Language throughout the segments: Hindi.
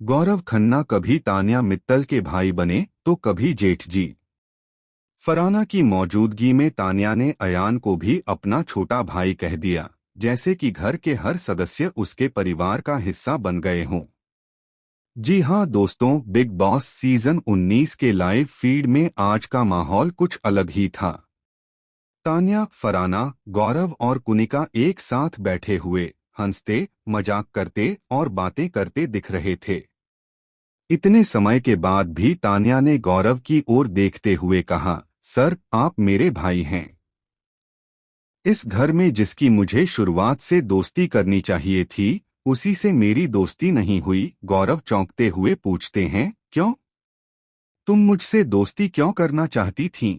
गौरव खन्ना कभी तान्या मित्तल के भाई बने तो कभी जेठ जी। फरहाना की मौजूदगी में तान्या ने अयान को भी अपना छोटा भाई कह दिया, जैसे कि घर के हर सदस्य उसके परिवार का हिस्सा बन गए हों। जी हां दोस्तों, बिग बॉस सीजन 19 के लाइव फीड में आज का माहौल कुछ अलग ही था। तान्या, फरहाना, गौरव और कुनिका एक साथ बैठे हुए हंसते, मजाक करते और बातें करते दिख रहे थे। इतने समय के बाद भी तान्या ने गौरव की ओर देखते हुए कहा, सर, आप मेरे भाई हैं। इस घर में जिसकी मुझे शुरुआत से दोस्ती करनी चाहिए थी, उसी से मेरी दोस्ती नहीं हुई। गौरव चौंकते हुए पूछते हैं, क्यों? तुम मुझसे दोस्ती क्यों करना चाहती थीं?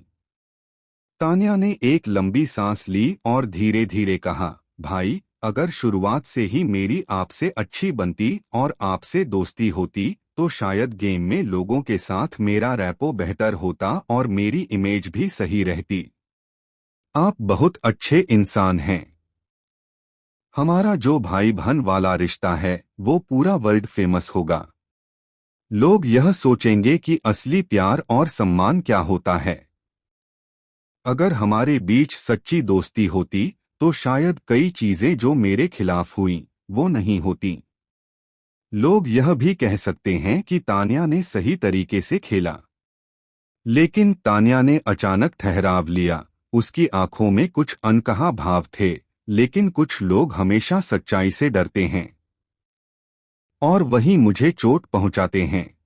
तान्या ने एक लंबी सांस ली और धीरे धीरे कहा, भाई, अगर शुरुआत से ही मेरी आपसे अच्छी बनती और आपसे दोस्ती होती तो शायद गेम में लोगों के साथ मेरा रैपो बेहतर होता और मेरी इमेज भी सही रहती। आप बहुत अच्छे इंसान हैं। हमारा जो भाई बहन वाला रिश्ता है वो पूरा वर्ल्ड फेमस होगा। लोग यह सोचेंगे कि असली प्यार और सम्मान क्या होता है। अगर हमारे बीच सच्ची दोस्ती होती तो शायद कई चीजें जो मेरे खिलाफ हुईं वो नहीं होती। लोग यह भी कह सकते हैं कि तान्या ने सही तरीके से खेला। लेकिन तान्या ने अचानक ठहराव लिया। उसकी आंखों में कुछ अनकहा भाव थे, लेकिन कुछ लोग हमेशा सच्चाई से डरते हैं और वही मुझे चोट पहुंचाते हैं।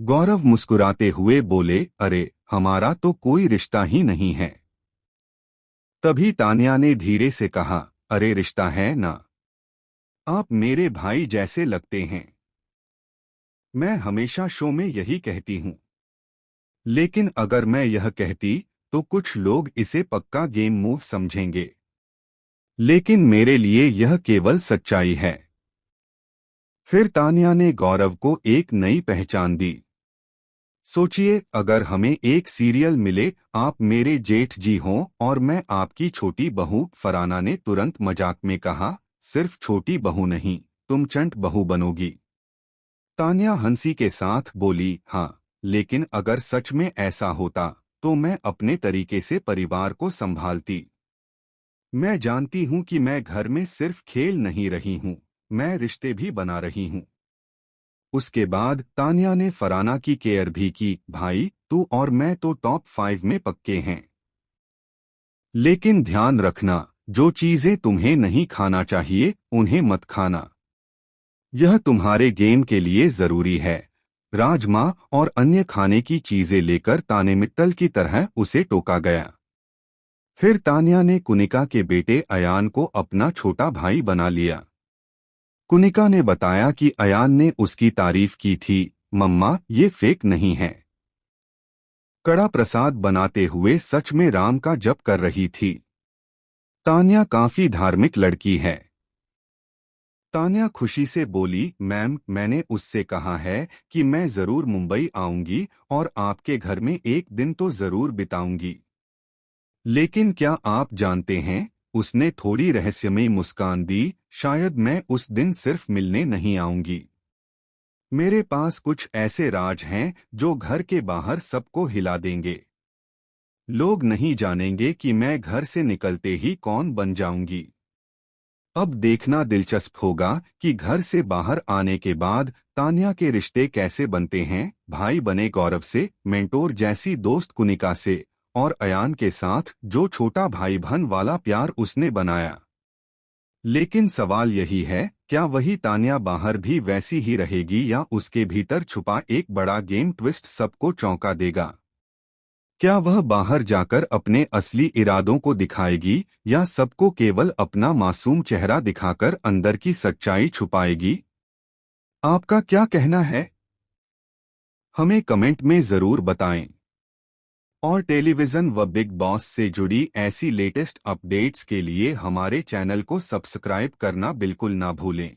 गौरव मुस्कुराते हुए बोले, अरे, हमारा तो कोई रिश्ता ही नहीं है। तभी तान्या ने धीरे से कहा, अरे, रिश्ता है ना। आप मेरे भाई जैसे लगते हैं। मैं हमेशा शो में यही कहती हूँ। लेकिन अगर मैं यह कहती तो कुछ लोग इसे पक्का गेम मूव समझेंगे। लेकिन मेरे लिए यह केवल सच्चाई है। फिर तान्या ने गौरव को एक नई पहचान दी। सोचिए, अगर हमें एक सीरियल मिले, आप मेरे जेठ जी हों और मैं आपकी छोटी बहू। फरहाना ने तुरंत मजाक में कहा, सिर्फ छोटी बहू नहीं, तुम चंट बहू बनोगी। तान्या हंसी के साथ बोली, हाँ, लेकिन अगर सच में ऐसा होता तो मैं अपने तरीके से परिवार को संभालती। मैं जानती हूँ कि मैं घर में सिर्फ खेल नहीं रही हूँ, मैं रिश्ते भी बना रही हूँ। उसके बाद तान्या ने फरहाना की केयर भी की। भाई, तू और मैं तो टॉप 5 में पक्के हैं। लेकिन ध्यान रखना, जो चीजें तुम्हें नहीं खाना चाहिए उन्हें मत खाना। यह तुम्हारे गेम के लिए जरूरी है। राजमा और अन्य खाने की चीजें लेकर ताने मित्तल की तरह उसे टोका गया। फिर तान्या ने कुनिका के बेटे अयान को अपना छोटा भाई बना लिया। कुनिका ने बताया कि अयान ने उसकी तारीफ की थी। मम्मा, ये फेक नहीं है। कड़ा प्रसाद बनाते हुए सच में राम का जप कर रही थी। तान्या काफी धार्मिक लड़की है। तान्या खुशी से बोली, मैम, मैंने उससे कहा है कि मैं जरूर मुंबई आऊंगी और आपके घर में एक दिन तो जरूर बिताऊंगी। लेकिन क्या आप जानते हैं, उसने थोड़ी रहस्यमयी मुस्कान दी, शायद मैं उस दिन सिर्फ मिलने नहीं आऊंगी। मेरे पास कुछ ऐसे राज हैं जो घर के बाहर सबको हिला देंगे। लोग नहीं जानेंगे कि मैं घर से निकलते ही कौन बन जाऊंगी। अब देखना दिलचस्प होगा कि घर से बाहर आने के बाद तान्या के रिश्ते कैसे बनते हैं। भाई बने गौरव से, मेंटोर जैसी दोस्त कुनिका से और अयान के साथ जो छोटा भाई बहन वाला प्यार उसने बनाया। लेकिन सवाल यही है, क्या वही तान्या बाहर भी वैसी ही रहेगी या उसके भीतर छुपा एक बड़ा गेम ट्विस्ट सबको चौंका देगा? क्या वह बाहर जाकर अपने असली इरादों को दिखाएगी या सबको केवल अपना मासूम चेहरा दिखाकर अंदर की सच्चाई छुपाएगी? आपका क्या कहना है? हमें कमेंट में जरूर बताएं। और टेलीविजन व बिग बॉस से जुड़ी ऐसी लेटेस्ट अपडेट्स के लिए हमारे चैनल को सब्सक्राइब करना बिल्कुल ना भूलें।